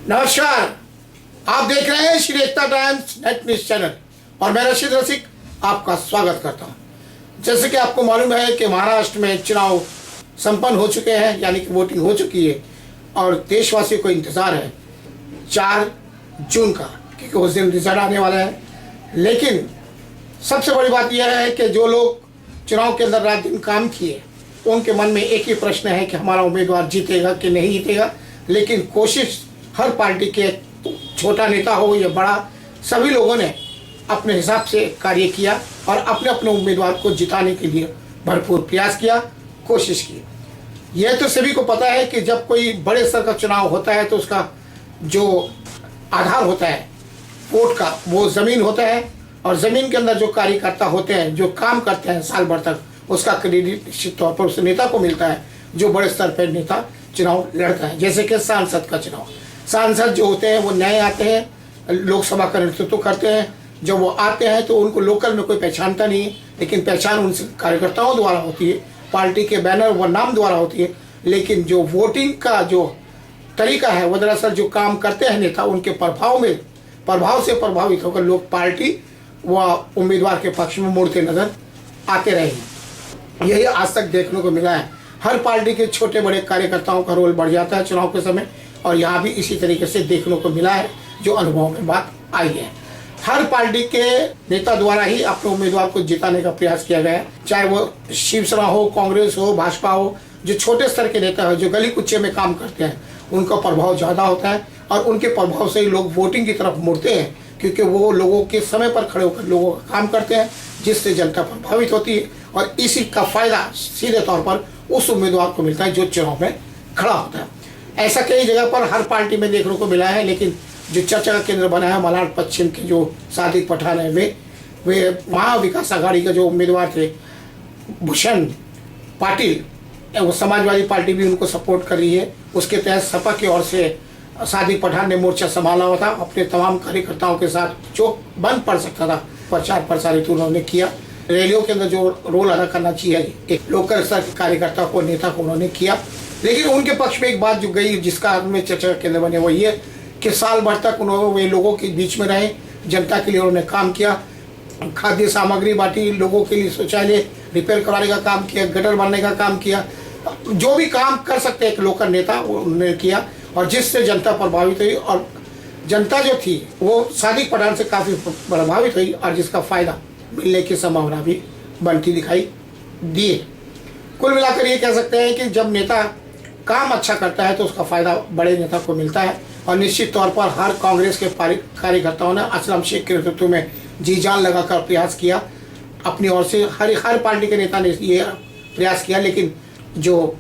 नमस्कार, आप देख रहे हैं श्री एकता टाइम्स नेट न्यूज चैनल और मैं रशीद रसिक आपका स्वागत करता हूं। जैसे कि आपको मालूम है कि महाराष्ट्र में चुनाव संपन्न हो चुके हैं, यानी कि वोटिंग हो चुकी है और देशवासियों को इंतजार है 4 जून का, क्योंकि उस दिन रिजल्ट आने वाला है। लेकिन सबसे बड़ी बात यह है कि जो लोग चुनाव के अंदर रात दिन काम किए उनके मन में एक ही प्रश्न है कि हमारा उम्मीदवार जीतेगा कि नहीं जीतेगा। लेकिन कोशिश हर पार्टी के, छोटा नेता हो या बड़ा, सभी लोगों ने अपने हिसाब से कार्य किया और अपने अपने उम्मीदवार को जिताने के लिए भरपूर प्रयास किया, कोशिश की। यह तो सभी को पता है कि जब कोई बड़े स्तर का चुनाव होता है तो उसका जो आधार होता है वोट का, वो ज़मीन होता है और ज़मीन के अंदर जो कार्यकर्ता होते हैं, जो काम करते हैं साल भर तक, उसका क्रेडिट निश्चित तौर पर उस नेता को मिलता है जो बड़े स्तर पर नेता चुनाव लड़ता है। जैसे कि सांसद का चुनाव, सांसद जो होते हैं वो नए आते हैं, लोकसभा का नेतृत्व करते हैं। जब वो आते हैं तो उनको लोकल में कोई पहचानता नहीं है, लेकिन पहचान उनसे कार्यकर्ताओं द्वारा होती है, पार्टी के बैनर व नाम द्वारा होती है। लेकिन जो वोटिंग का जो तरीका है वो दरअसल जो काम करते हैं नेता, उनके प्रभाव से प्रभावित होकर लोग पार्टी व उम्मीदवार के पक्ष में मुड़ते नजर आते रहे। यही आज तक देखने को मिला है। हर पार्टी के छोटे बड़े कार्यकर्ताओं का रोल बढ़ जाता है चुनाव के समय, और यहाँ भी इसी तरीके से देखने को मिला है जो अनुभव में बात आई है। हर पार्टी के नेता द्वारा ही अपने उम्मीदवार को जिताने का प्रयास किया गया है, चाहे वो शिवसेना हो, कांग्रेस हो, भाजपा हो। जो छोटे स्तर के नेता हो, जो गली कुच्चे में काम करते हैं, उनका प्रभाव ज़्यादा होता है और उनके प्रभाव से ही लोग वोटिंग की तरफ मुड़ते हैं, क्योंकि वो लोगों के समय पर खड़े होकर लोगों का काम करते हैं, जिससे जनता प्रभावित होती है और इसी का फायदा सीधे तौर पर उस उम्मीदवार को मिलता है जो चुनाव में खड़ा होता है। ऐसा कई जगह पर हर पार्टी में देखने को मिला है। लेकिन जो चर्चा का केंद्र बना है मलाड पश्चिम के जो सादिक पठान है, वे महाविकास आघाड़ी के जो उम्मीदवार थे भूषण पाटिल, वो समाजवादी पार्टी भी उनको सपोर्ट कर रही है। उसके तहत सपा की ओर से सादिक पठान ने मोर्चा संभाला हुआ था, अपने तमाम कार्यकर्ताओं के साथ जो बंद पड़ सकता था प्रचार प्रसारित उन्होंने किया। रैलियों के अंदर जो रोल अदा करना चाहिए एक लोकल स्तर के कार्यकर्ता को, नेता को उन्होंने किया। लेकिन उनके पक्ष में एक बात जो गई, जिसका में चर्चा के केंद्र बने, वो ये कि साल भर तक उन्होंने लोगों के बीच में रहे, जनता के लिए उन्होंने काम किया, खाद्य सामग्री बांटी, लोगों के लिए शौचालय रिपेयर करवाने का काम किया, गटर बनने का काम किया, जो भी काम कर सकते एक लोकल नेता उन्होंने किया, और जिससे जनता प्रभावित हुई। और जनता जो थी वो सादिक पठान से काफ़ी प्रभावित हुई और जिसका फायदा मिलने की संभावना भी बनती दिखाई दी। कुल मिलाकर ये कह सकते हैं कि जब नेता काम अच्छा करता है तो उसका फायदा बड़े नेता को मिलता है। और निश्चित तौर पर हर कांग्रेस के कार्यकर्ताओं ने असलम शेख के नेतृत्व में जी जान लगाकर प्रयास किया अपनी ओर से। हर पार्टी के नेता ने ये प्रयास किया। लेकिन जो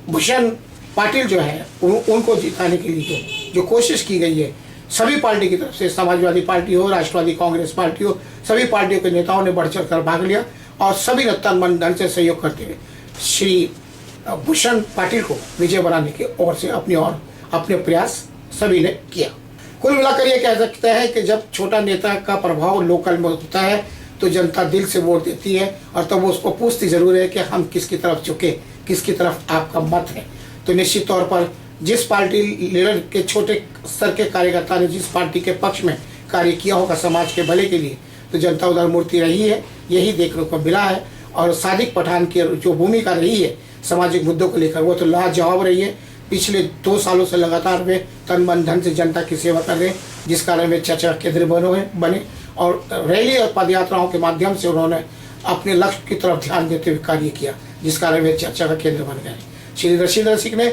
भूषण पाटिल जो है उनको जिताने के लिए जो कोशिश की गई है सभी पार्टी की तरफ से, समाजवादी पार्टी हो, राष्ट्रवादी कांग्रेस पार्टी हो, सभी पार्टियों के नेताओं ने बढ़ चढ़ कर भाग लिया और सभी ने तन मन धन से सहयोग करते हुए श्री भूषण पाटिल को विजय बनाने की ओर से अपने प्रयास सभी ने किया। कुल मिलाकर ये कह सकते हैं कि जब छोटा नेता का प्रभाव लोकल में होता है तो जनता दिल से वोट देती है और तब उसको पूछती जरूर है कि हम किसकी तरफ झुके, किसकी तरफ आपका मत है। तो निश्चित तौर पर जिस पार्टी लीडर के छोटे स्तर के कार्यकर्ता ने जिस पार्टी के पक्ष में कार्य किया होगा समाज के भले के लिए, तो जनता उधर मुड़ती रही है, यही देखने को मिला है। और सादिक पठान की जो भूमिका रही है सामाजिक मुद्दों को लेकर, वो तो लाजवाब रही है। पिछले 2 सालों से लगातार वे तन मन धन से जनता की सेवा कर रहे हैं, जिस कारण वे चर्चा केंद्र बने और रैली और पदयात्राओं के माध्यम से उन्होंने अपने लक्ष्य की तरफ ध्यान देते हुए कार्य किया, जिस कारण वे चर्चा का केंद्र बन गए। श्री रशीद रसिक ने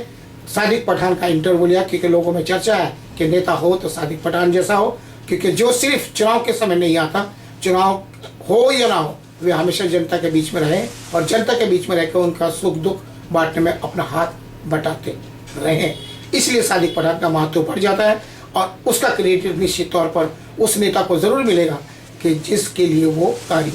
सादिक पठान का इंटरव्यू लिया, क्योंकि लोगों में चर्चा है कि नेता हो तो सादिक पठान जैसा हो, क्योंकि जो सिर्फ चुनाव के समय नहीं आता, चुनाव हो या ना हो, वे हमेशा जनता के बीच में रहे और जनता के बीच में रहकर उनका सुख दुख बांटने में अपना हाथ बटाते रहे। इसलिए सादिक पठान का महत्व बढ़ जाता है और उसका क्रेडिट निश्चित तौर पर उस नेता को जरूर मिलेगा कि जिसके लिए वो कार्य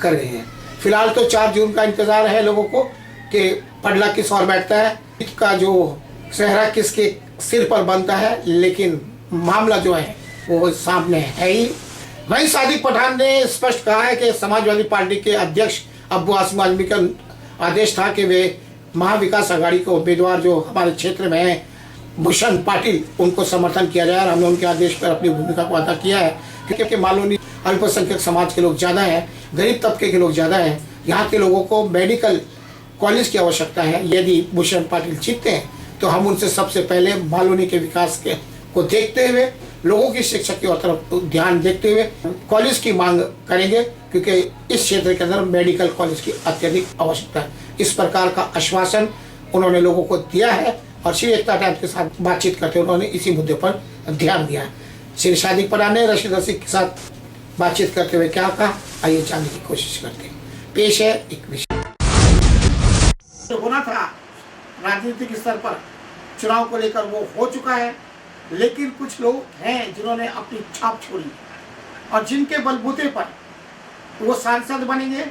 कर रहे हैं। फिलहाल तो 4 जून का इंतजार है लोगों को कि पडला किस ओर बैठता है, इसका जो सेहरा किसके सिर पर बनता है, लेकिन मामला जो है वो सामने है ही। वहीं सादिक पठान ने स्पष्ट कहा है कि समाजवादी पार्टी के अध्यक्ष अब्बू आसिम आजमी का आदेश था कि वे महाविकास आघाड़ी के उम्मीदवार जो हमारे क्षेत्र में है भूषण पाटिल उनको समर्थन किया जाए, और हमने उनके आदेश पर अपनी भूमिका को अदा किया है, क्योंकि मालूनी अल्पसंख्यक समाज के लोग ज़्यादा हैं, गरीब तबके के लोग ज़्यादा हैं, यहाँ के लोगों को मेडिकल कॉलेज की आवश्यकता है। यदि भूषण पाटिल जीतते हैं तो हम उनसे सबसे पहले मालूनी के विकास के को देखते हुए, लोगों की शिक्षा की तरफ ध्यान देखते हुए कॉलेज की मांग करेंगे, क्योंकि इस क्षेत्र के अंदर मेडिकल कॉलेज की अत्यधिक आवश्यकता है। इस प्रकार का आश्वासन उन्होंने लोगों को दिया है, और श्री एकता टाइम्स के साथ बातचीत करते हुए उन्होंने इसी मुद्दे पर ध्यान दिया है। श्री सादिक पठान ने रशीद रसिक के साथ बातचीत करते हुए क्या कहा, आइए जानने की कोशिश करते हैं। पेश है एक विषय होना था राजनीतिक स्तर पर चुनाव को लेकर, वो हो चुका है, लेकिन कुछ लोग हैं जिन्होंने अपनी छाप छोड़ी और जिनके बलबूते पर वो सांसद बनेंगे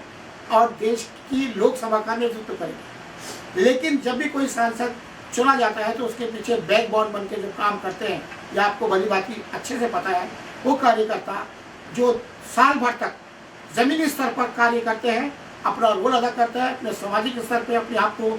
और देश की लोकसभा का नेतृत्व करेंगे। लेकिन जब भी कोई सांसद चुना जाता है तो उसके पीछे बैकबोन बन के जो काम करते हैं, या आपको भली बात अच्छे से पता है, वो कार्यकर्ता जो साल भर तक जमीनी स्तर पर कार्य करते हैं, अपना रोल अदा करते हैं, अपने सामाजिक स्तर पर अपने आप को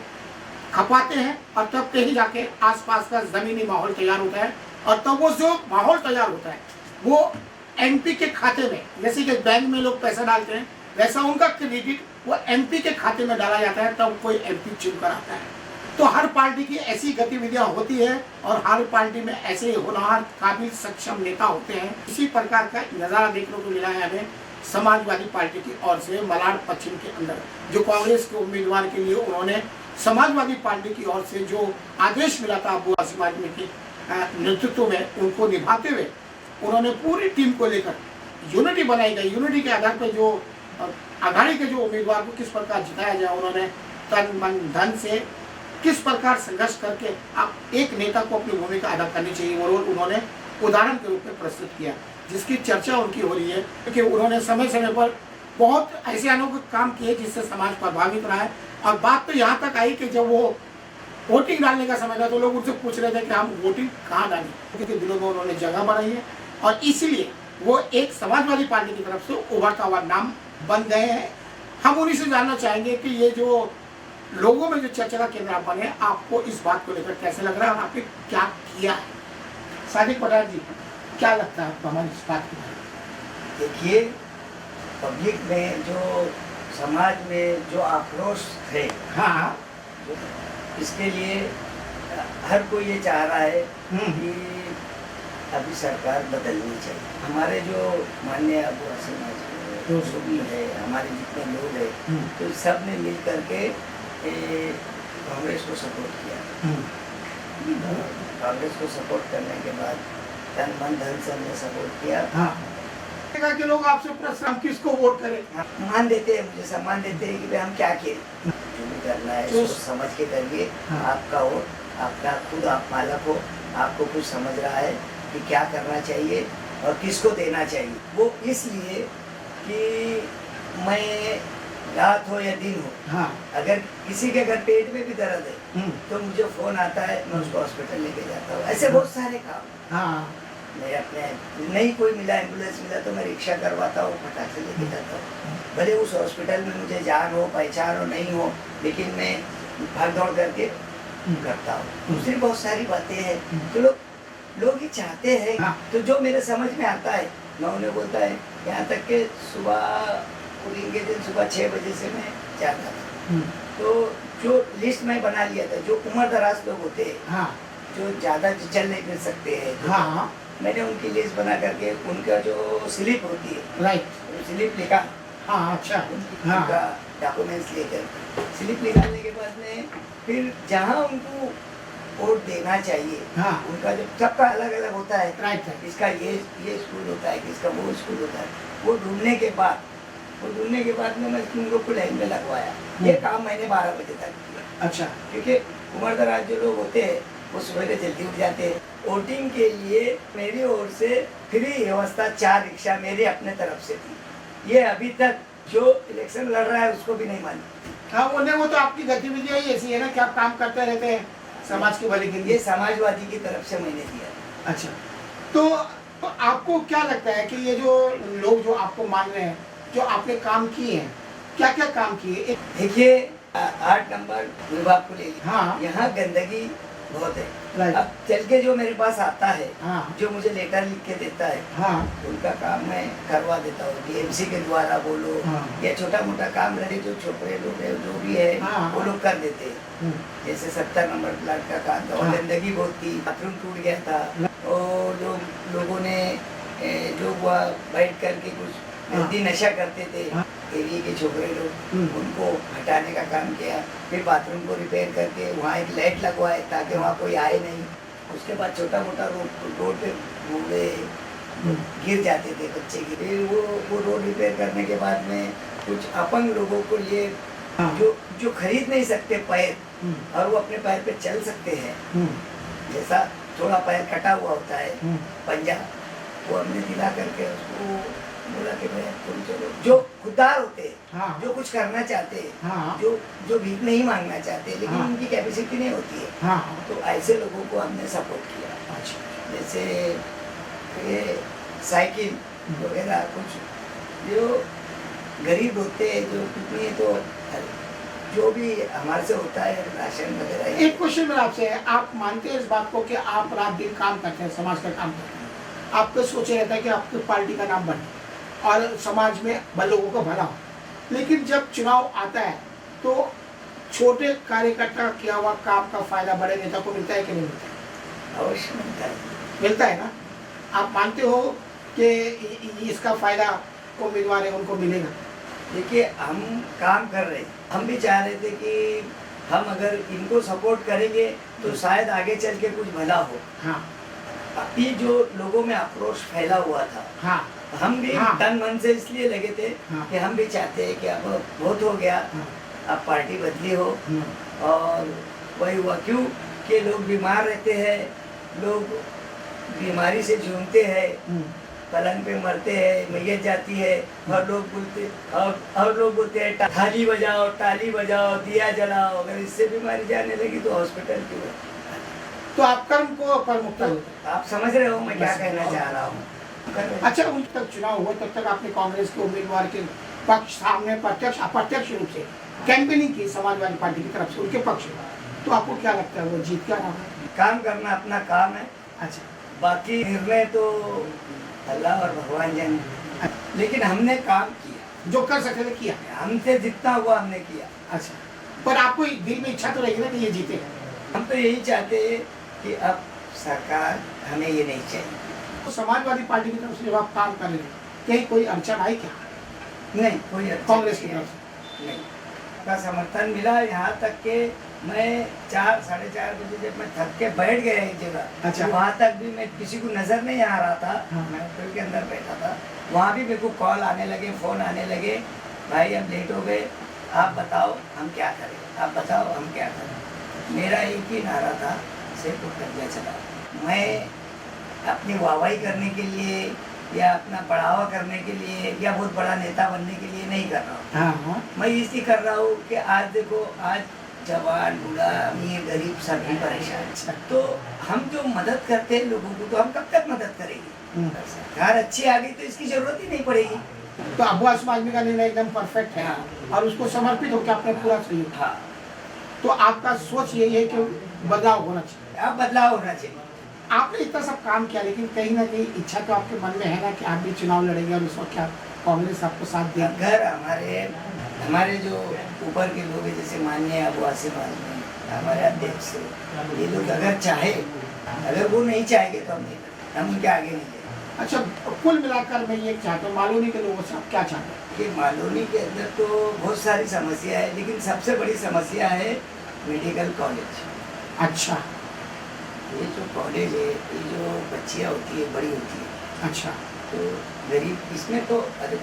खपाते हैं, और तब कहीं जाके आसपास का जमीनी माहौल तैयार होता है, और तब वो जो माहौल तैयार होता है वो एमपी के खाते में, जैसे कि बैंक में लोग पैसा डालते हैं, वैसा उनका क्रेडिट वो एमपी के खाते में डाला जाता है, तब कोई एमपी चुनकर आता है। तो हर पार्टी की ऐसी गतिविधियां होती है, और हर पार्टी में ऐसे होनहार, काबिल, सक्षम नेता होते हैं। इसी प्रकार का नज़ारा देखने को मिला है हमें समाजवादी पार्टी की ओर से मलाड पश्चिम के अंदर, जो कांग्रेस के उम्मीदवार के लिए उन्होंने समाजवादी पार्टी की ओर से जो आदेश मिला था बुआ समाज में के नेतृत्व में, उनको निभाते हुए उन्होंने पूरी टीम को लेकर यूनिटी बनाई गई। यूनिटी के आधार पर जो अघाड़ी के जो उम्मीदवार को किस प्रकार जिताया जाए, उन्होंने तन मन धन से किस प्रकार संघर्ष करके आप एक नेता को अपनी भूमिका अदा करनी चाहिए, वो रोल उन्होंने उदाहरण के रूप में प्रस्तुत किया, जिसकी चर्चा उनकी हो रही है, क्योंकि उन्होंने समय समय पर बहुत ऐसे अनोखे काम किए जिससे समाज प्रभावित रहा है। और बात तो यहाँ तक आई कि जब वो वोटिंग डालने का समय था तो लोग उनसे पूछ रहे थे कि हम वोटिंग कहाँ डालें, क्योंकि दिलों में उन्होंने जगह बनाई है, और इसीलिए वो एक समाजवादी पार्टी की तरफ से उभरता हुआ नाम बन गए हैं। हम उन्हीं से जानना चाहेंगे कि ये जो लोगों में जो चर्चा का केंद्र आप बने, आपको इस बात को लेकर कैसे लग रहा है और आपने क्या किया है? सादिक पठान जी, क्या लगता है आपको हमारी इस बात के बारे में? देखिए, पब्लिक में जो समाज में जो आक्रोश है, हाँ, इसके लिए हर कोई ये चाह रहा है कि अभी सरकार बदलनी चाहिए। हमारे जो माननीय अबू हसन जो भी है, हमारे जितने लोग हैं, तो सब ने मिल करके कांग्रेस को सपोर्ट किया। कांग्रेस को सपोर्ट करने के बाद तन मन धन से हमने सपोर्ट किया। कि लोग आपसे प्रश्न, हम किसको वोट करें? मान देते हैं, मुझे सम्मान देते हैं कि भाई हम क्या करें, जो भी करना है सोच समझ के करिए। आपका वोट, आपका खुद आप मालक हो, आपको कुछ समझ रहा है कि क्या करना चाहिए और किसको देना चाहिए। वो इसलिए कि मैं रात हो या दिन हो, अगर किसी के घर पेट में भी दर्द है तो मुझे फोन आता है, मैं उसको हॉस्पिटल लेके जाता हूँ। ऐसे बहुत सारे काम मैं अपने, नहीं कोई मिला, एम्बुलेंस मिला तो मैं रिक्शा करवाता हूँ, फटाक से लेके जाता हूँ। भले उस हॉस्पिटल में मुझे जान हो, पहचान हो, नहीं हो, लेकिन मैं भाग दौड़ करके करता हूँ। दूसरी बहुत सारी बातें हैं तो लोग ही चाहते हैं। तो जो मेरे समझ में आता है मैं उन्हें बोलता है। यहाँ तक के सुबह पूरी के दिन सुबह 6 बजे से मैं जाता था, तो जो लिस्ट मैं बना लिया था, जो उम्र दराज लोग होते हैं, जो ज़्यादा चल नहीं फिर सकते हैं, मैंने उनकी लिस्ट बना करके उनका जो स्लिप होती है, राइट, स्लिप लिखा, अच्छा, उनका डॉक्यूमेंट्स लेकर स्लिप निकालने के बाद में फिर जहाँ उनको वोट देना चाहिए, उनका जो सबका अलग अलग होता है, राइट, इसका ये स्कूल होता है, किसका वो स्कूल होता है, वो ढूंढने के बाद में मैं उनको को लाइन में लगवाया। ये काम मैंने 12 बजे तक किया। अच्छा, क्योंकि उम्र दराज जो लोग होते हैं वो सुबह जल्दी उठ जाते हैं। वोटिंग के लिए मेरी ओर से फ्री व्यवस्था 4 रिक्शा मेरे अपने तरफ से थी। ये अभी तक जो इलेक्शन लड़ रहा है उसको भी नहीं मानी। वो तो आपकी गतिविधियां ही ऐसी है ना कि आप काम करते रहते हैं समाज के भले के लिए। ये समाजवादी की तरफ से मैंने दिया। अच्छा, तो आपको क्या लगता है कि ये जो लोग जो आपको मान रहे हैं, जो आपने काम किए हैं, क्या क्या काम किए? देखिए, 8 नंबर विभाग को ले लिया, यहाँ गंदगी बहुत है। राइट। अब चल के जो मेरे पास आता है, हाँ। जो मुझे लेटर लिख के देता है, हाँ। उनका काम मैं करवा देता हूँ। डीएमसी के द्वारा बोलो, हाँ। या छोटा मोटा काम रहे, जो छोटे लोग है जो भी है, हाँ। वो लोग कर देते हैं। जैसे 70 नंबर प्लाट का काम था, और हाँ। गंदगी बहुत थी, बाथरूम टूट गया था, और जो लोगों ने जो वह बैठ करके कुछ जल्दी नशा करते थे, एरिया के छोकरे लोग, उनको हटाने का काम किया। फिर बाथरूम को रिपेयर करके वहाँ एक लाइट लगवाए ताकि वहाँ कोई आए नहीं। उसके बाद छोटा मोटा रोड पे बूढ़े गिर जाते थे बच्चे गिरे, वो रोड रिपेयर करने के बाद में कुछ अपंग लोगों को लिए जो खरीद नहीं सकते पैर, और वो अपने पैर पे चल सकते हैं, जैसा थोड़ा पैर कटा हुआ होता है पंजा, वो हमने दिला करके उसको बोला कि भाई तुम चलो, जो खुददार होते हैं, जो कुछ करना चाहते हैं, जो भीख नहीं मांगना चाहते, लेकिन उनकी कैपेसिटी नहीं होती है, तो ऐसे लोगों को हमने सपोर्ट किया। जैसे ये साइकिल वगैरह कुछ जो गरीब होते हैं, जो कितनी तो जो भी हमारे से होता है राशन वगैरह। एक क्वेश्चन मेरा आपसे है, आप मानते हैं इस बात को कि आप रात दिन काम करते हैं, समाज का काम करते हैं, आपको सोचे रहता है कि आपकी पार्टी का नाम बने और समाज में लोगों का भला हो, लेकिन जब चुनाव आता है तो छोटे कार्यकर्ता किया हुआ काम का फायदा बड़े नेता को मिलता है कि नहीं मिलता है? अवश्य मिलता है। मिलता है ना? आप मानते हो कि इसका फायदा उम्मीदवार है उनको मिलेगा? देखिए, हम काम कर रहे हैं, हम भी चाह रहे थे कि हम अगर इनको सपोर्ट करेंगे तो शायद आगे चल के कुछ भला हो। हाँ। अभी जो लोगों में आक्रोश फैला हुआ था, हाँ। हम भी तन मन से इसलिए लगे थे कि हम भी चाहते हैं कि अब बहुत हो गया, अब पार्टी बदली हो। और वही हुआ क्यों कि लोग बीमार रहते हैं, लोग बीमारी से जूझते हैं, पलंग पे मरते हैं, मैयत जाती है, और लोग बोलते हैं थाली बजाओ, ताली बजाओ, दिया जलाओ। अगर इससे बीमारी जाने लगी तो हॉस्पिटल क्यों है? तो आप कर्म को प्रमुखता देते हैं। आप समझ रहे हो मैं क्या कहना चाह रहा हूँ? अच्छा, उन तक चुनाव हो तब तक आपने कांग्रेस के उम्मीदवार के पक्ष सामने प्रत्यक्ष अप्रत्यक्ष रूप से कैंपेनिंग की समाजवादी पार्टी की तरफ से उनके पक्ष में, तो आपको क्या लगता है वो जीत क्या रहा है? काम करना अपना काम है। अच्छा। बाकी निर्णय तो अल्लाह और भगवान जाने, लेकिन हमने काम किया, जो कर सकते थे किया, हमसे जितना हुआ हमने किया। अच्छा, पर आपको दिल में इच्छा तो रहेगी ना कि ये जीते? हम तो यही चाहते हैं कि अब सरकार हमें ये नहीं चाहिए। तो समाजवादी पार्टी की तरफ से जब आप काम कर रहे थे, कहीं कोई अड़चन आई क्या? नहीं, कोई कांग्रेस की तरफ से नहीं का समर्थन मिला। यहाँ तक के मैं 4 साढ़े 4 बजे जब मैं थक के बैठ गया एक जगह, अच्छा। तो वहाँ तक भी मैं किसी को नजर नहीं आ रहा था। हाँ। मैं होटल के अंदर बैठा था, वहाँ भी मेरे को कॉल आने लगे, फोन आने लगे, भाई हम लेट हो गए, आप बताओ हम क्या करें, आप बताओ हम क्या करें। मेरा एक ही नारा था, सिर्फ कब्जा चला। मैं अपनी वाहवाही करने के लिए या अपना बढ़ावा करने के लिए या बहुत बड़ा नेता बनने के लिए नहीं कर रहा हूँ। हाँ। मैं इसलिए कर रहा हूँ कि आज देखो, आज जवान बूढ़ा अमीर गरीब सभी परेशान, तो हम जो मदद करते हैं लोगों को, तो हम कब तक मदद करेंगे? सरकार अच्छी आ गई तो इसकी जरूरत ही नहीं पड़ेगी। तो अब्बास आजमी का निर्णय एकदम परफेक्ट है और उसको समर्पित होकर आपने पूरा सहयोग। हाँ, तो आपका सोच यही है कि बदलाव होना चाहिए? अब बदलाव होना चाहिए। आपने इतना सब काम किया, लेकिन कहीं ना कहीं इच्छा तो आपके मन में है ना कि आप भी चुनाव लड़ेंगे और उस वक्त क्या कांग्रेस आपको साथ देगी? अगर हमारे जो ऊपर के लोग हैं, जैसे माननीय अबू आसिफ आजमी, हमारे अध्यक्ष, ये लोग अगर चाहे, अगर वो नहीं चाहेंगे तो हम नहीं करेंगे, हम उनके आगे नहीं जाएंगे। अच्छा, कुल मिलाकर मैं ये चाहता हूँ, मालूनी के लोगों से आप क्या चाहते हैं? कि मालूनी के अंदर तो बहुत सारी समस्या है, लेकिन सबसे बड़ी समस्या है मेडिकल कॉलेज। अच्छा। ये जो कॉलेज है, ये जो बच्चियाँ होती है, बड़ी होती है, अच्छा। तो गरीब इसमें तो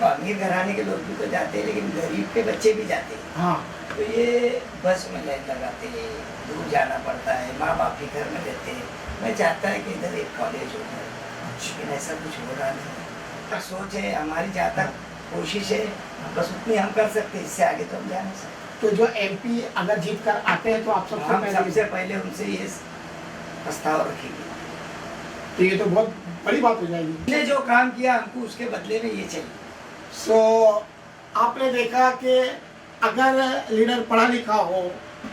अमीर घराने के लोग भी तो जाते हैं, लेकिन गरीब के बच्चे भी जाते हैं। हाँ। तो ये बस में लाइन लगाते हैं, दूर जाना पड़ता है, माँ बाप भी घर में रहते हैं। मैं चाहता है कि इधर एक कॉलेज हो जाए, लेकिन ऐसा कुछ हो रहा नहीं। सोच है हमारी, जहाँ तक कोशिश है, बस उतनी हम कर सकते हैं, इससे आगे तो हम जा नहीं सकते। तो जो एमपी अगर जीत कर आते हैं तो आप सबसे पहले उनसे ये प्रस्ताव रखेंगे। तो ये तो बहुत बड़ी बात हो जाएगी। हमने जो काम किया हमको उसके बदले में ये चाहिए। सो आपने देखा कि अगर लीडर पढ़ा लिखा हो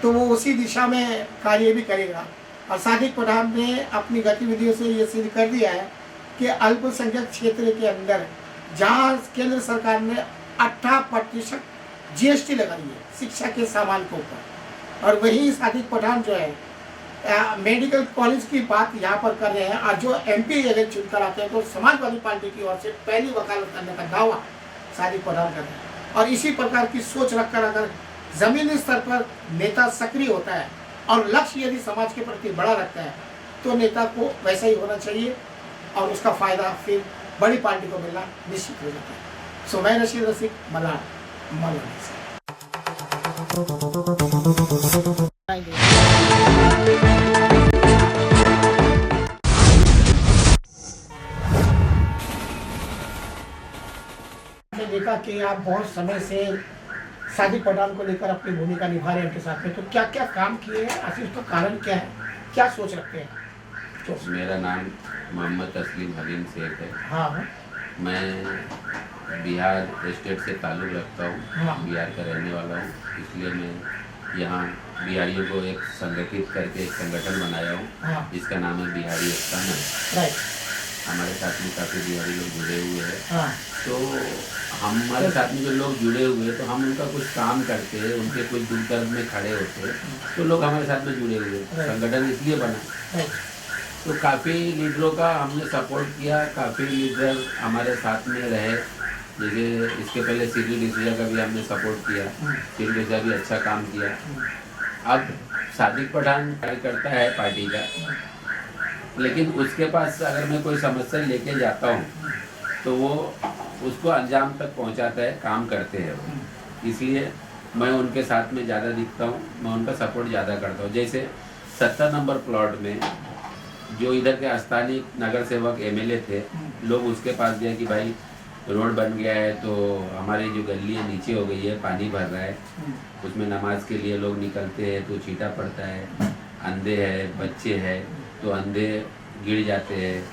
तो वो उसी दिशा में कार्य भी करेगा और सादिक पठान ने अपनी गतिविधियों से ये सिद्ध कर दिया है कि अल्पसंख्यक क्षेत्र के अंदर जहाँ केंद्र सरकार ने 18% GST लगाई है शिक्षा के सामान के ऊपर, और वही सादिक पठान जो है मेडिकल कॉलेज की बात यहाँ पर कर रहे हैं। और जो MP अगर चुनकर आते हैं तो समाजवादी पार्टी की ओर से पहली वकालत करने का दावा सादिक पठान कर रहे हैं। और इसी प्रकार की सोच रखकर अगर जमीनी स्तर पर नेता सक्रिय होता है और लक्ष्य यदि समाज के प्रति बड़ा रखता है तो नेता को वैसा ही होना चाहिए और उसका फायदा फिर बड़ी पार्टी को मिलना निश्चित हो जाता है। सो मैं रशीद रसिक मलाड मौलाना से। देखा कि आप बहुत समय से सादिक पठान को लेकर अपनी भूमिका निभा रहे हैं उनके साथ में, तो क्या क्या काम किए हैं, आखिर उसका कारण क्या है, क्या सोच रखते हैं? तो मेरा नाम मोहम्मद तस्लीम हलीम शेख है। हाँ, मैं बिहार स्टेट से ताल्लुक़ रखता हूँ। हाँ। बिहार का रहने वाला हूँ, इसलिए मैं यहाँ बिहारियों को एक संगठित करके एक संगठन बनाया हूँ। हाँ। जिसका नाम है बिहारी एकता मंच। राइट। हमारे साथ में काफ़ी बिहारी लोग जुड़े हुए हैं। हाँ। तो हमारे साथ में जो लोग जुड़े हुए हैं तो हम उनका कुछ काम करते हैं, उनके कुछ दुख दर्द में खड़े होते हैं, तो लोग हमारे साथ में जुड़े हुए हैं। संगठन इसलिए बना, तो काफ़ी लीडरों का हमने सपोर्ट किया, काफ़ी लीडर हमारे साथ में रहे। जैसे इसके पहले सिद्धू डिसूजा का भी हमने सपोर्ट किया, सिद्धू डिसूजा भी अच्छा काम किया। अब सादिक पठान कार्यकर्ता है पार्टी का, लेकिन उसके पास अगर मैं कोई समस्या लेके जाता हूँ तो वो उसको अंजाम तक पहुँचाता है, काम करते हैं वो। इसलिए मैं उनके साथ में ज़्यादा दिखता हूँ, मैं उनका सपोर्ट ज़्यादा करता हूँ। जैसे 70 नंबर प्लॉट में जो इधर के स्थानीय नगर सेवक MLA थे, लोग उसके पास गए कि भाई रोड बन गया है तो हमारी जो गली है नीचे हो गई है, पानी भर रहा है, उसमें नमाज के लिए लोग निकलते हैं तो छींटा पड़ता है, अंधे हैं, बच्चे हैं, तो अंधे गिर जाते हैं।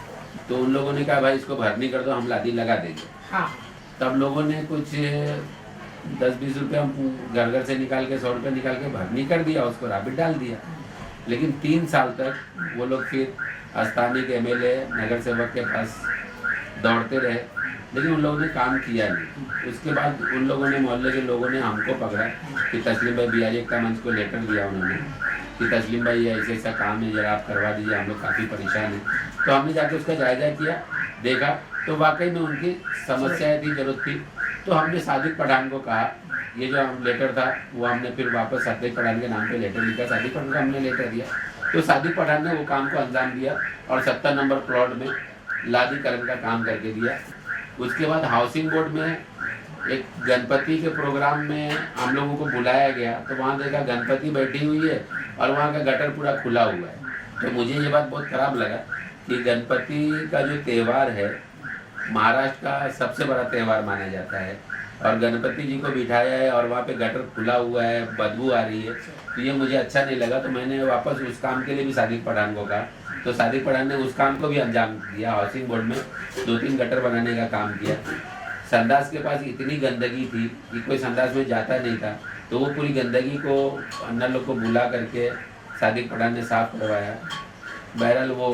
तो उन लोगों ने कहा भाई इसको भरनी कर दो, हम लादी लगा देंगे। हाँ। तब लोगों ने कुछ 10-20 रुपये घर घर से निकाल के 100 रुपये निकाल के भरनी कर दिया, उसको राबिट डाल दिया। लेकिन 3 साल तक वो लोग फिर स्थानीय MLA नगर सेवक के पास दौड़ते रहे, लेकिन उन लोगों ने काम किया नहीं। उसके बाद उन लोगों ने, मोहल्ले के लोगों ने हमको पकड़ा कि तस्लीम भाई, बिहारी एकता मंच को लेटर दिया उन्होंने कि तस्लीम भाई ये ऐसा ऐसा काम है, जरा आप करवा दीजिए, हम लोग काफ़ी परेशान हैं। तो हमने जाके उसका जायज़ा किया, देखा तो वाकई में उनकी समस्याएं थी, जरूरत थी। तो हमने सादिक पठान को कहा, ये जो हम लेटर था वो हमने फिर वापस सादिक पठान के नाम पे लेटर लिखा, सादिक पठान को हमने लेटर दिया। तो सादिक पठान ने वो काम को अंजाम दिया और 70 नंबर प्लॉट में लादीकरण का काम करके दिया। उसके बाद हाउसिंग बोर्ड में एक गणपति के प्रोग्राम में हम लोगों को बुलाया गया, तो वहाँ देखा गणपति बैठी हुई है और वहाँ का गटर पूरा खुला हुआ है। तो मुझे ये बात बहुत ख़राब लगा कि गणपति का जो त्यौहार है महाराष्ट्र का सबसे बड़ा त्यौहार माना जाता है, और गणपति जी को बिठाया है और वहाँ पे गटर खुला हुआ है, बदबू आ रही है, तो ये मुझे अच्छा नहीं लगा। तो मैंने वापस उस काम के लिए भी सादिक पठान को कहा, तो सादिक पठान ने उस काम को भी अंजाम दिया। हाउसिंग बोर्ड में 2-3 गटर बनाने का काम किया। संडास के पास इतनी गंदगी थी कि कोई संडास में जाता नहीं था, तो वो पूरी गंदगी को अन्ना लोग को बुला करके सादिक पठान ने साफ करवाया। बहरहाल वो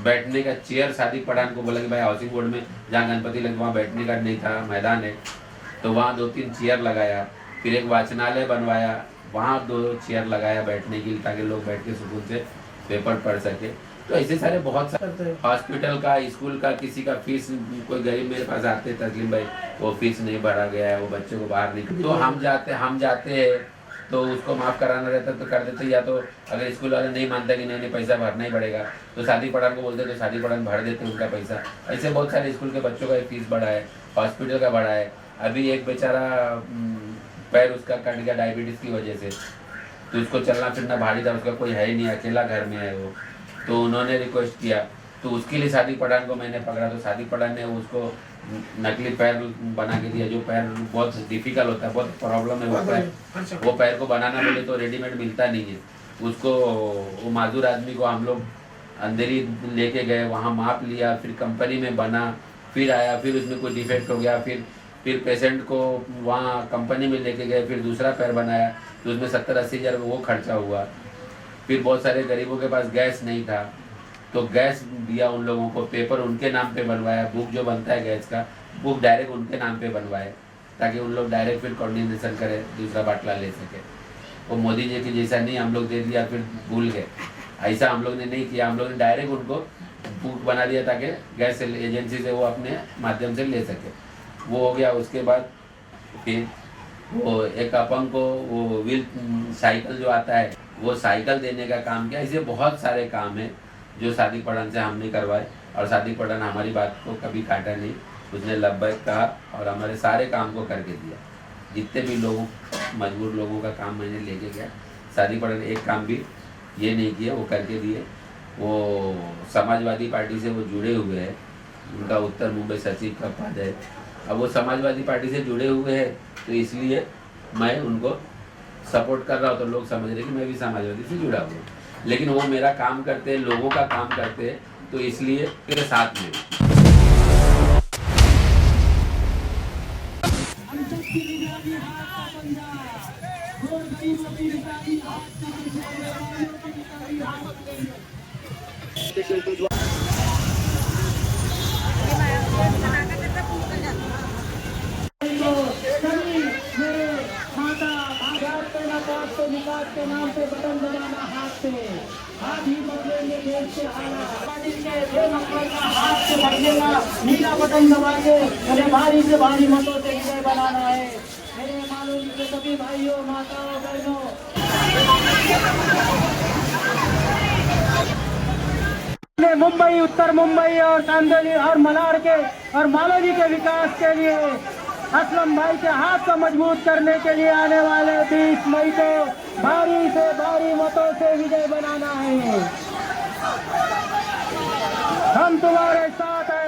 बैठने का चेयर सादिक पठान को बोला कि भाई हाउसिंग बोर्ड में जहाँ गणपति लगे वहाँ बैठने का नहीं था, मैदान है, तो वहाँ 2-3 चेयर लगाया। फिर एक वाचनालय बनवाया, वहाँ 2 चेयर लगाया बैठने के लिए, ताकि लोग बैठ के सुकून से पेपर पढ़ सके। तो ऐसे सारे बहुत सारे, हॉस्पिटल का, स्कूल का, किसी का फीस, कोई गरीब मेरे पास आते तस्लीम भाई वो फीस नहीं भरा गया है, वो बच्चे को बाहर नहीं, तो हम जाते हैं तो उसको माफ़ कराना रहता तो कर देते, या तो अगर स्कूल वाले नहीं मानता कि नहीं पैसा भरना ही पड़ेगा तो सादिक पठान को बोलते, तो सादिक पठान भर देते उनका पैसा। ऐसे बहुत सारे स्कूल के बच्चों का फीस बढ़ा है, हॉस्पिटल का बढ़ा है। अभी एक बेचारा पैर उसका कट गया डायबिटीज़ की वजह से, तो उसको चलना फिरना भारी था, उसका कोई है ही नहीं, अकेला घर में है वो। तो उन्होंने रिक्वेस्ट किया, तो उसके लिए सादिक पठान को मैंने पकड़ा, तो सादिक पठान ने उसको नकली पैर बना के दिया, जो पैर बहुत डिफिकल्ट होता है, बहुत प्रॉब्लम है वो पैर को बनाना बोले तो रेडीमेड मिलता नहीं है उसको। वो माजूर आदमी को हम लोग अंधेरी लेके गए, वहाँ माप लिया, फिर कंपनी में बना, फिर आया, फिर उसमें कोई डिफेक्ट हो गया, फिर पेशेंट को वहाँ कंपनी में लेके गए, फिर दूसरा पैर बनाया, तो उसमें 70-80 हज़ार वो खर्चा हुआ। फिर बहुत सारे गरीबों के पास गैस नहीं था तो गैस दिया उन लोगों को, पेपर उनके नाम पे बनवाया, बुक जो बनता है गैस का बुक डायरेक्ट उनके नाम पे बनवाए ताकि उन लोग डायरेक्ट फिर कोऑर्डिनेशन करें, दूसरा बाटला ले सके। वो मोदी जी की जैसा नहीं हम लोग दे दिया फिर भूल गए, ऐसा हम लोग ने नहीं किया। हम लोग ने डायरेक्ट उनको बुक बना दिया ताकि गैस एजेंसी से वो अपने माध्यम से ले सके। वो हो गया। उसके बाद फिर वो एक अपंग को वो व्हील साइकिल जो आता है वो साइकिल देने का काम किया। ऐसे बहुत सारे काम है जो सादिक पठान से हमने करवाए और सादिक पठान हमारी बात को कभी काटा नहीं, उसने लब्बैक कहा और हमारे सारे काम को करके दिया। जितने भी लोगों मजबूर लोगों का काम मैंने लेके गया, सादिक पठान एक काम भी ये नहीं किया, वो करके दिए। वो समाजवादी पार्टी से वो जुड़े हुए हैं, उनका उत्तर मुंबई सचिव का पद है। अब वो समाजवादी पार्टी से जुड़े हुए हैं तो इसलिए मैं उनको सपोर्ट कर रहा हूँ, तो लोग समझ रहे कि मैं भी समाजवादी से जुड़ा हुआ हूँ। लेकिन वो मेरा काम करते हैं, लोगों का काम करते हैं, तो इसलिए मेरे साथ में। विकास के नाम पे बटन दबाना हाथ से, हाथ ही बदलेंगे देश के हालात। हाथ से बदलेगा, नीला बटन दबा के अरे भारी से भारी मतों से विजय बनाना है। मेरे मालूम के सभी भाइयों, माताओं, बहनों, मुंबई, उत्तर मुंबई और कांदिवली और मलाड के और मालोजी के विकास के लिए असलम भाई के हाथ को मजबूत करने के लिए आने वाले 20 मई को भारी से भारी मतों से विजय बनाना है। हम तुम्हारे साथ हैं।